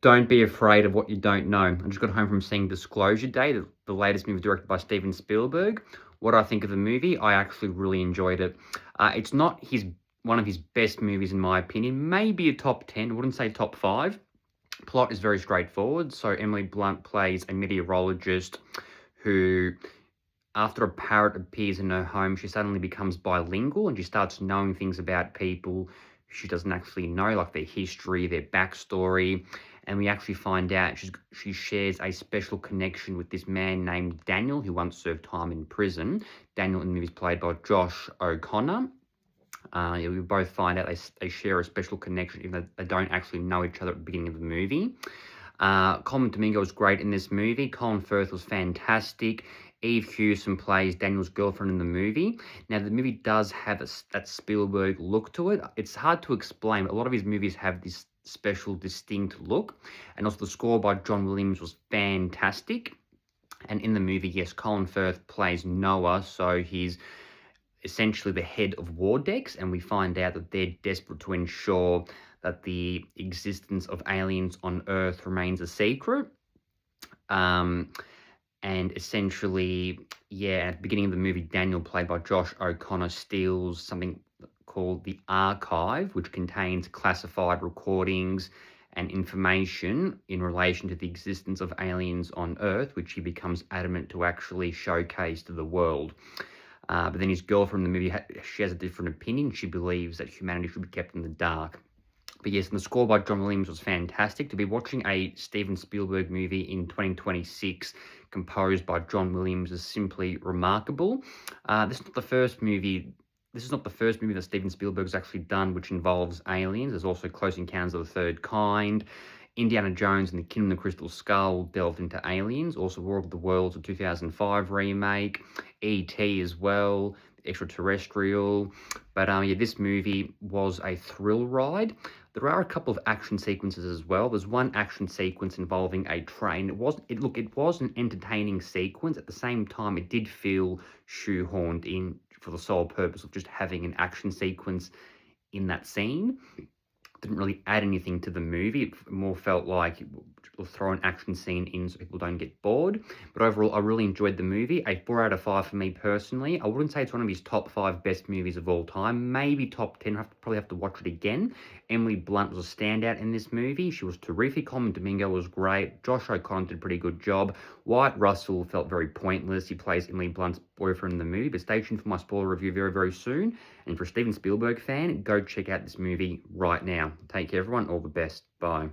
Don't be afraid of what you don't know. I just got home from seeing Disclosure Day, the latest movie directed by Steven Spielberg. What do I think of the movie? I actually really enjoyed it. It's not one of his best movies in my opinion. Maybe a top 10. I wouldn't say top 5. Plot is very straightforward. So Emily Blunt plays a meteorologist who, after a parrot appears in her home, she suddenly becomes bilingual and she starts knowing things about people she doesn't actually know, like their history, their backstory. And we actually find out she shares a special connection with this man named Daniel, who once served time in prison. Daniel in the movie is played by Josh O'Connor. Yeah, we both find out they share a special connection, even though they don't actually know each other at the beginning of the movie. Colman Domingo was great in this movie. Colin Firth was fantastic. Eve Hewson plays Daniel's girlfriend in the movie. Now, the movie does have that Spielberg look to it. It's hard to explain, but a lot of his movies have this special, distinct look. And also the score by John Williams was fantastic. And in the movie, yes, Colin Firth plays Noah, so he's essentially the head of Wardex, and we find out that they're desperate to ensure that the existence of aliens on Earth remains a secret. And essentially, yeah, at the beginning of the movie, Daniel, played by Josh O'Connor, steals something called the Archive, which contains classified recordings and information in relation to the existence of aliens on Earth, which he becomes adamant to actually showcase to the world. But then his girlfriend in the movie, she has a different opinion. She believes that humanity should be kept in the dark. But yes, and the score by John Williams was fantastic. To be watching a Steven Spielberg movie in 2026 composed by John Williams is simply remarkable. This is not the first movie that Steven Spielberg's actually done which involves aliens. There's also Close Encounters of the Third Kind. Indiana Jones and the Kingdom of the Crystal Skull delved into aliens. Also War of the Worlds, a 2005 remake. E.T. as well, Extraterrestrial. But yeah, this movie was a thrill ride. There are a couple of action sequences as well. There's one action sequence involving a train. It was an entertaining sequence. At the same time, it did feel shoehorned in for the sole purpose of just having an action sequence in that scene. Didn't really add anything to the movie. It more felt like we'll throw an action scene in so people don't get bored. But overall, I really enjoyed the movie. A 4 out of 5 for me personally. I wouldn't say it's one of his top 5 best movies of all time. Maybe top 10. Probably have to watch it again. Emily Blunt was a standout in this movie. She was terrific. Colman Domingo was great. Josh O'Connor did a pretty good job. Wyatt Russell felt very pointless. He plays Emily Blunt's boyfriend in the movie. But stay tuned for my spoiler review very, very soon. And for a Steven Spielberg fan, go check out this movie right now. Take care, everyone. All the best. Bye.